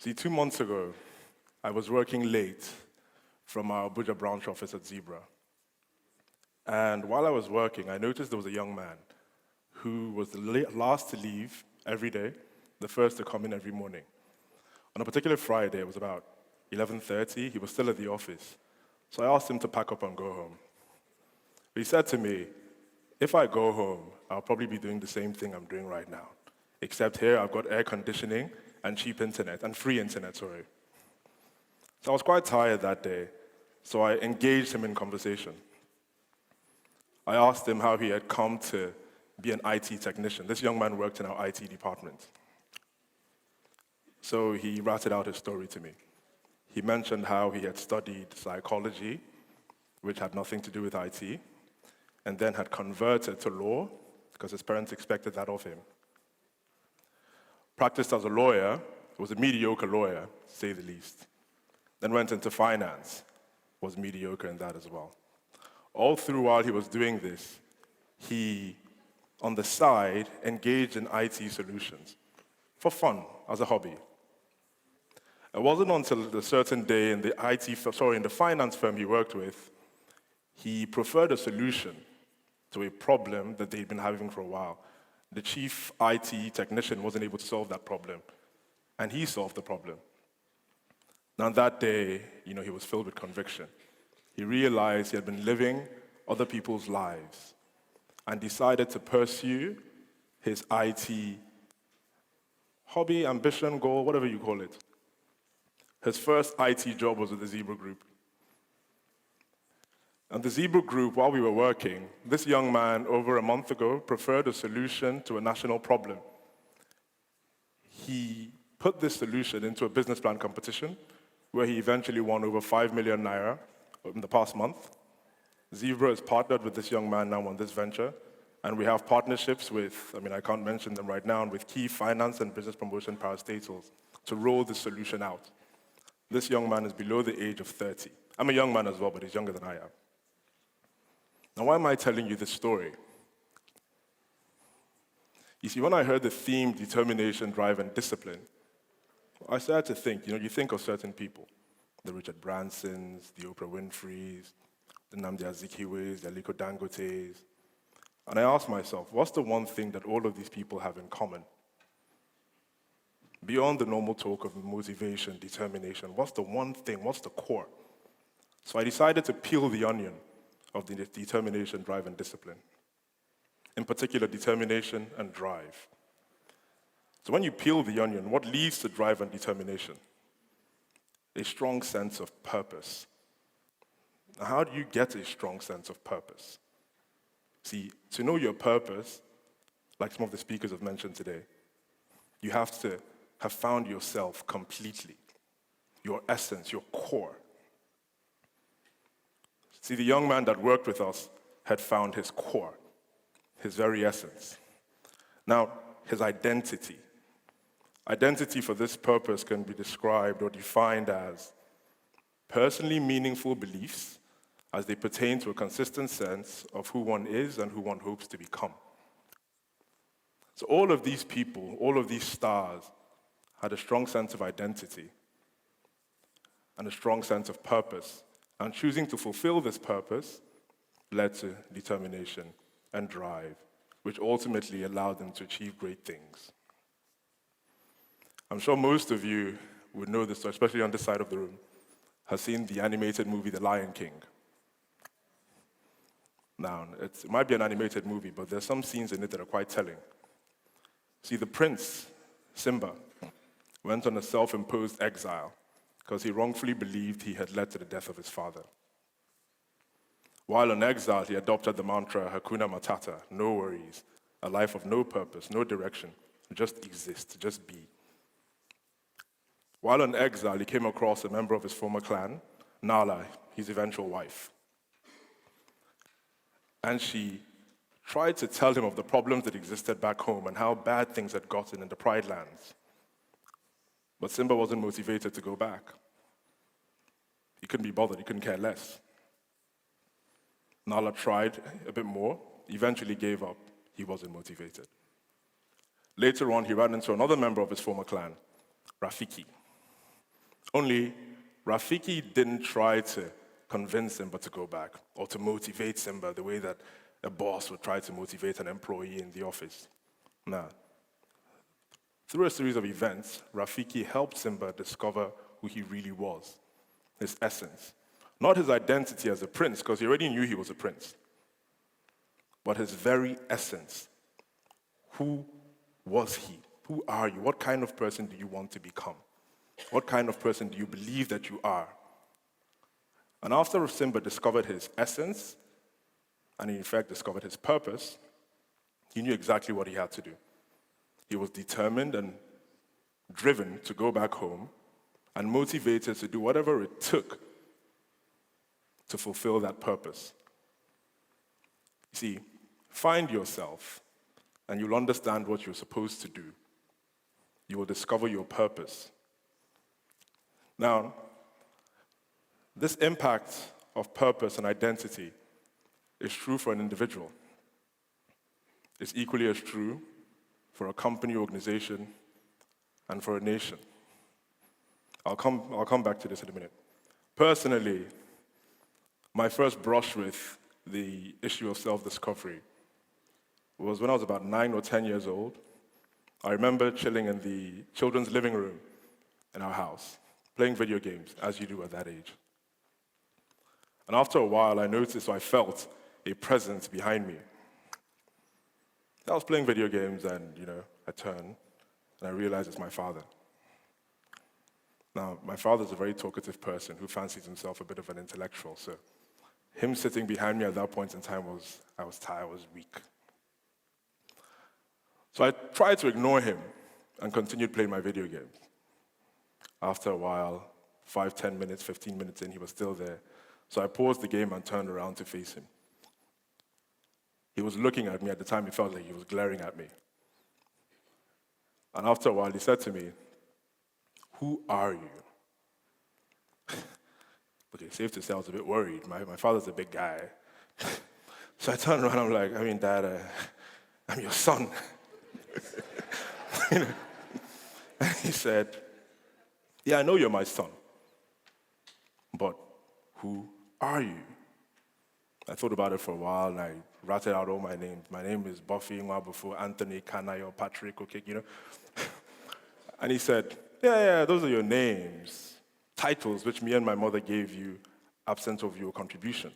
See, 2 months ago, I was working late from our ABUJA branch office at Zebra. And while I was working, I noticed there was a young man who was the last to leave every day, the first to come in every morning. On a particular Friday, it was about 11:30, he was still at the office. So I asked him to pack up and go home. He said to me, if I go home, I'll probably be doing the same thing I'm doing right now. Except here, I've got air conditioning and cheap internet, and free internet, sorry. So I was quite tired that day, so I engaged him in conversation. I asked him how he had come to be an IT technician. This young man worked in our IT department. So he ratted out his story to me. He mentioned how he had studied psychology, which had nothing to do with IT, and then had converted to law because his parents expected that of him. Practiced as a lawyer, was a mediocre lawyer, to say the least. Then went into finance, was mediocre in that as well. All through while he was doing this, he, on the side, engaged in IT solutions for fun, as a hobby. It wasn't until a certain day in the finance firm he worked with, he preferred a solution to a problem that they'd been having for a while. The chief IT technician wasn't able to solve that problem, and he solved the problem. Now that day, he was filled with conviction. He realized he had been living other people's lives and decided to pursue his IT hobby, ambition, goal, whatever you call it. His first IT job was with the Zebra Group. And the Zebra Group, while we were working, this young man, over a month ago, preferred a solution to a national problem. He put this solution into a business plan competition, where he eventually won over 5 million naira in the past month. Zebra has partnered with this young man now on this venture, and we have partnerships with, I can't mention them right now, with key finance and business promotion parastatals to roll this solution out. This young man is below the age of 30. I'm a young man as well, but he's younger than I am. Now, why am I telling you this story? You see, when I heard the theme, determination, drive, and discipline, I started to think, you think of certain people, the Richard Bransons, the Oprah Winfreys, the Nnamdi Azikiwes, the Aliko Dangotes, and I asked myself, what's the one thing that all of these people have in common? Beyond the normal talk of motivation, determination, what's the one thing, what's the core? So I decided to peel the onion of the determination, drive, and discipline. In particular, determination and drive. So when you peel the onion, what leads to drive and determination? A strong sense of purpose. Now, how do you get a strong sense of purpose? See, to know your purpose, like some of the speakers have mentioned today, you have to have found yourself completely, your essence, your core. See, the young man that worked with us had found his core, his very essence. Now, his identity. Identity for this purpose can be described or defined as personally meaningful beliefs as they pertain to a consistent sense of who one is and who one hopes to become. So all of these people, all of these stars, had a strong sense of identity and a strong sense of purpose. And choosing to fulfill this purpose led to determination and drive, which ultimately allowed them to achieve great things. I'm sure most of you would know this, especially on this side of the room, has seen the animated movie The Lion King. Now, it might be an animated movie, but there's some scenes in it that are quite telling. See, the prince, Simba, went on a self-imposed exile because he wrongfully believed he had led to the death of his father. While in exile, he adopted the mantra, Hakuna Matata, no worries, a life of no purpose, no direction, just exist, just be. While in exile, he came across a member of his former clan, Nala, his eventual wife. And she tried to tell him of the problems that existed back home and how bad things had gotten in the Pride Lands. But Simba wasn't motivated to go back. He couldn't be bothered, he couldn't care less. Nala tried a bit more, eventually gave up. He wasn't motivated. Later on, he ran into another member of his former clan, Rafiki. Only Rafiki didn't try to convince Simba to go back or to motivate Simba the way that a boss would try to motivate an employee in the office. Nah. Through a series of events, Rafiki helped Simba discover who he really was, his essence. Not his identity as a prince, because he already knew he was a prince, but his very essence. Who was he? Who are you? What kind of person do you want to become? What kind of person do you believe that you are? And after Simba discovered his essence, and in fact discovered his purpose, he knew exactly what he had to do. He was determined and driven to go back home and motivated to do whatever it took to fulfill that purpose. You see, find yourself and you'll understand what you're supposed to do. You will discover your purpose. Now, this impact of purpose and identity is true for an individual. It's equally as true for a company, organization, and for a nation. I'll come back to this in a minute. Personally, my first brush with the issue of self-discovery was when I was about 9 or 10 years old. I remember chilling in the children's living room in our house, playing video games, as you do at that age. And after a while, I noticed, or I felt, a presence behind me. I was playing video games and, I turned and I realized it's my father. Now, my father's a very talkative person who fancies himself a bit of an intellectual, so him sitting behind me at that point in time I was tired, I was weak. So I tried to ignore him and continued playing my video games. After a while, 5, 10 minutes, 15 minutes in, he was still there. So I paused the game and turned around to face him. He was looking at me. At the time, it felt like he was glaring at me. And after a while, he said to me, "Who are you?" Okay, safe to say I was a bit worried. My father's a big guy. So I turned around, I'm like, Dad, I'm your son. And he said, "Yeah, I know you're my son, but who are you?" I thought about it for a while, and I rattled out all my names. My name is Buffy Okeke-Ojiudu, Anthony, Kanayo, Patrick, Okeke, And he said, yeah, those are your names, titles which me and my mother gave you, absent of your contribution.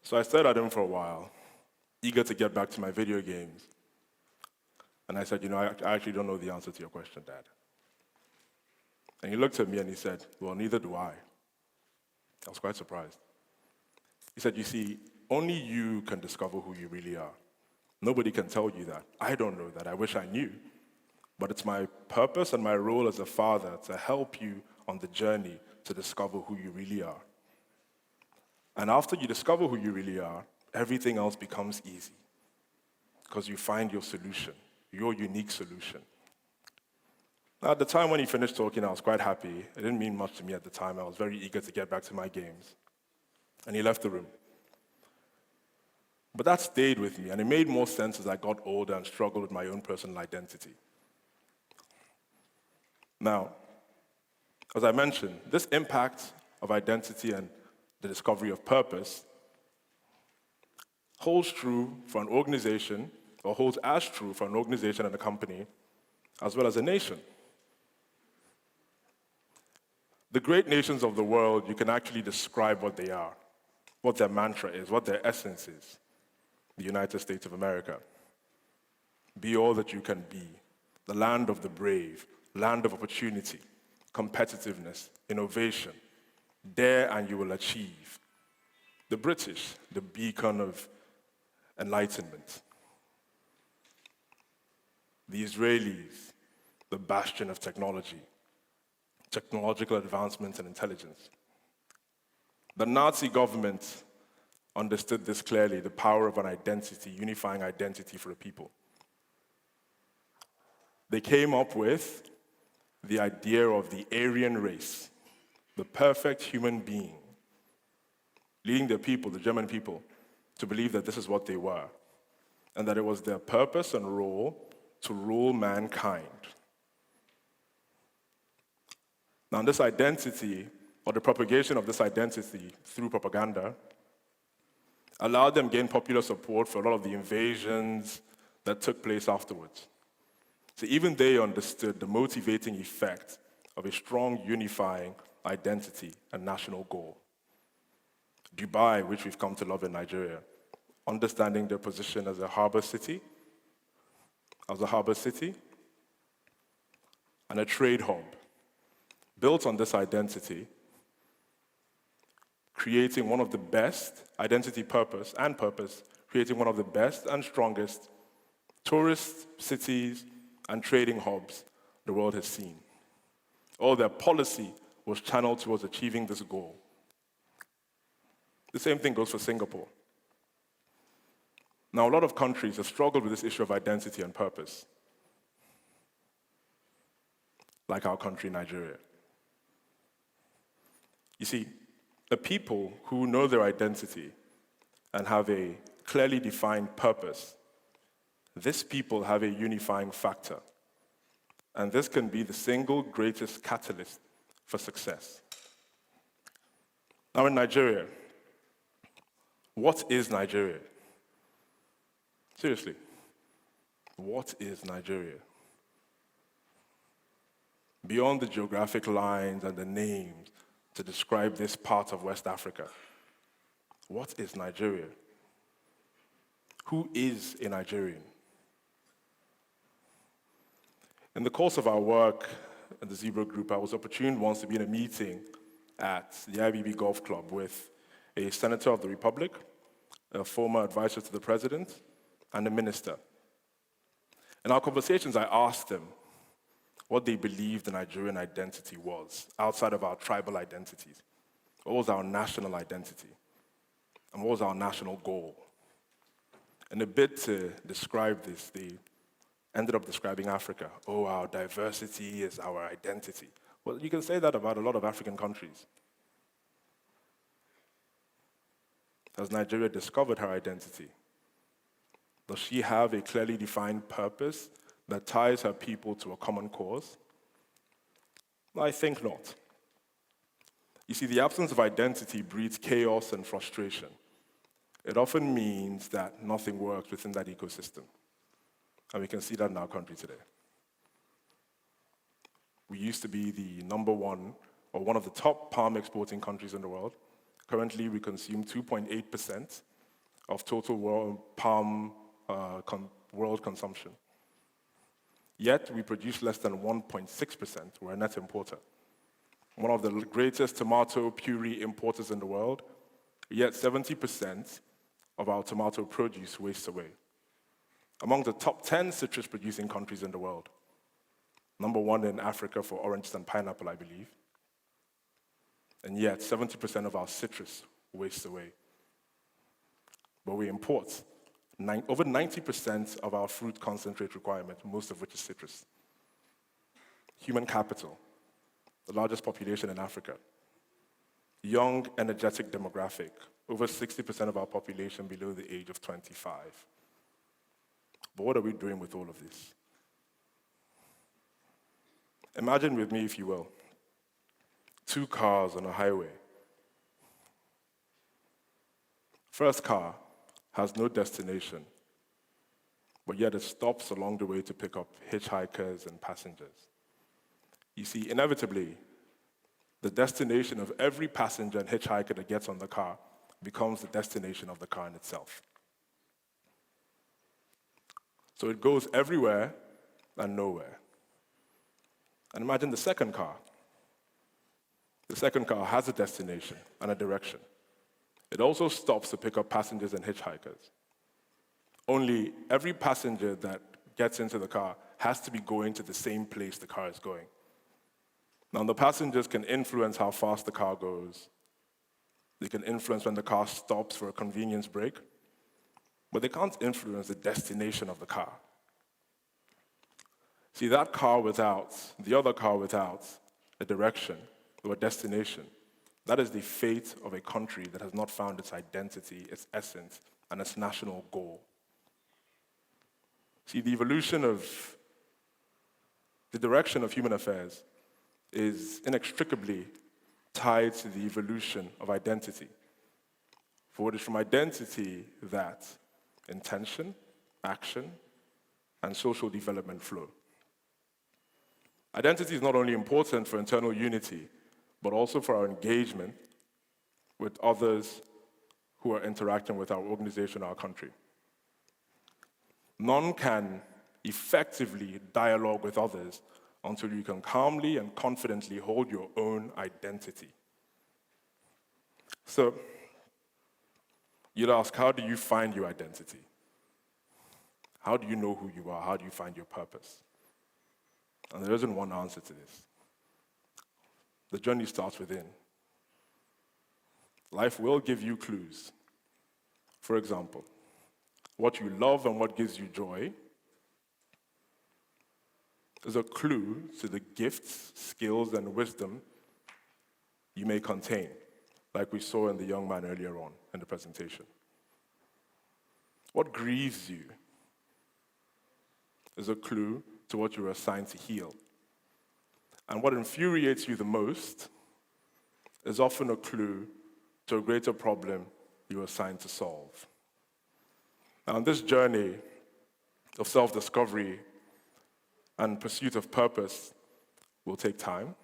So I stared at him for a while, eager to get back to my video games. And I said, I actually don't know the answer to your question, Dad. And he looked at me and he said, "Well, neither do I." I was quite surprised. He said, "You see, only you can discover who you really are. Nobody can tell you that. I don't know that. I wish I knew. But it's my purpose and my role as a father to help you on the journey to discover who you really are. And after you discover who you really are, everything else becomes easy because you find your solution, your unique solution." Now, at the time when he finished talking, I was quite happy. It didn't mean much to me at the time. I was very eager to get back to my games. And he left the room. But that stayed with me, and it made more sense as I got older and struggled with my own personal identity. Now, as I mentioned, this impact of identity and the discovery of purpose holds true for an organization, or holds as true for an organization and a company, as well as a nation. The great nations of the world, you can actually describe what they are, what their mantra is, what their essence is. The United States of America. Be all that you can be. The land of the brave, land of opportunity, competitiveness, innovation. Dare and you will achieve. The British, the beacon of enlightenment. The Israelis, the bastion of technology, technological advancement and intelligence. The Nazi government understood this clearly, the power of an identity, unifying identity for a people. They came up with the idea of the Aryan race, the perfect human being, leading the people, the German people, to believe that this is what they were, and that it was their purpose and role to rule mankind. Now, this identity, or the propagation of this identity through propaganda, allowed them gain popular support for a lot of the invasions that took place afterwards. So even they understood the motivating effect of a strong unifying identity and national goal. Dubai, which we've come to love in Nigeria, understanding their position as a harbor city, and a trade hub, built on this identity, creating one of the best, identity, purpose, creating one of the best and strongest tourist cities and trading hubs the world has seen. All their policy was channeled towards achieving this goal. The same thing goes for Singapore. Now, a lot of countries have struggled with this issue of identity and purpose, like our country, Nigeria. You see, the people who know their identity and have a clearly defined purpose, these people have a unifying factor. And this can be the single greatest catalyst for success. Now, in Nigeria, what is Nigeria? Seriously, what is Nigeria? Beyond the geographic lines and the names to describe this part of West Africa, what is Nigeria? Who is a Nigerian? In the course of our work at the Zebra Group, I was opportune once to be in a meeting at the IBB Golf Club with a senator of the Republic, a former advisor to the president, and a minister. In our conversations, I asked them what they believed the Nigerian identity was, outside of our tribal identities. What was our national identity? And what was our national goal? In a bid to describe this, they ended up describing Africa. Oh, our diversity is our identity. Well, you can say that about a lot of African countries. Has Nigeria discovered her identity? Does she have a clearly defined purpose that ties her people to a common cause? I think not. You see, the absence of identity breeds chaos and frustration. It often means that nothing works within that ecosystem. And we can see that in our country today. We used to be the number one, or one of the top palm exporting countries in the world. Currently, we consume 2.8% of total world palm world consumption. Yet, we produce less than 1.6%. We're a net importer. One of the greatest tomato puree importers in the world, yet 70% of our tomato produce wastes away. Among the top 10 citrus-producing countries in the world. Number one in Africa for oranges and pineapple, I believe. And yet, 70% of our citrus wastes away. But we import over 90% of our fruit concentrate requirement, most of which is citrus. Human capital, the largest population in Africa. Young, energetic demographic, over 60% of our population below the age of 25. But what are we doing with all of this? Imagine with me, if you will, two cars on a highway. First car has no destination, but yet it stops along the way to pick up hitchhikers and passengers. You see, inevitably, the destination of every passenger and hitchhiker that gets on the car becomes the destination of the car in itself. So it goes everywhere and nowhere. And imagine the second car. The second car has a destination and a direction. It also stops to pick up passengers and hitchhikers. Only every passenger that gets into the car has to be going to the same place the car is going. Now, the passengers can influence how fast the car goes. They can influence when the car stops for a convenience break, but they can't influence the destination of the car. See, that car without, the other car without a direction or a destination, that is the fate of a country that has not found its identity, its essence, and its national goal. See, the evolution of the direction of human affairs is inextricably tied to the evolution of identity. For it is from identity that intention, action, and social development flow. Identity is not only important for internal unity, but also for our engagement with others who are interacting with our organization, our country. None can effectively dialogue with others until you can calmly and confidently hold your own identity. So, you'd ask, how do you find your identity? How do you know who you are? How do you find your purpose? And there isn't one answer to this. The journey starts within. Life will give you clues. For example, what you love and what gives you joy is a clue to the gifts, skills, and wisdom you may contain, like we saw in the young man earlier on in the presentation. What grieves you is a clue to what you were assigned to heal. And what infuriates you the most is often a clue to a greater problem you were assigned to solve. Now, on this journey of self-discovery and pursuit of purpose will take time.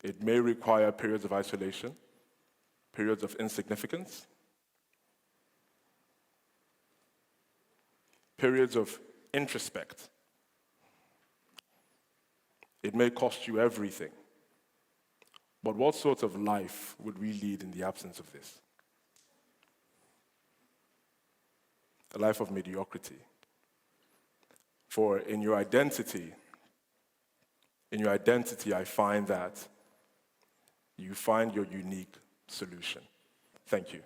It may require periods of isolation, periods of insignificance, periods of introspect. It may cost you everything. But what sort of life would we lead in the absence of this? A life of mediocrity. For in your identity, I find that you find your unique solution. Thank you.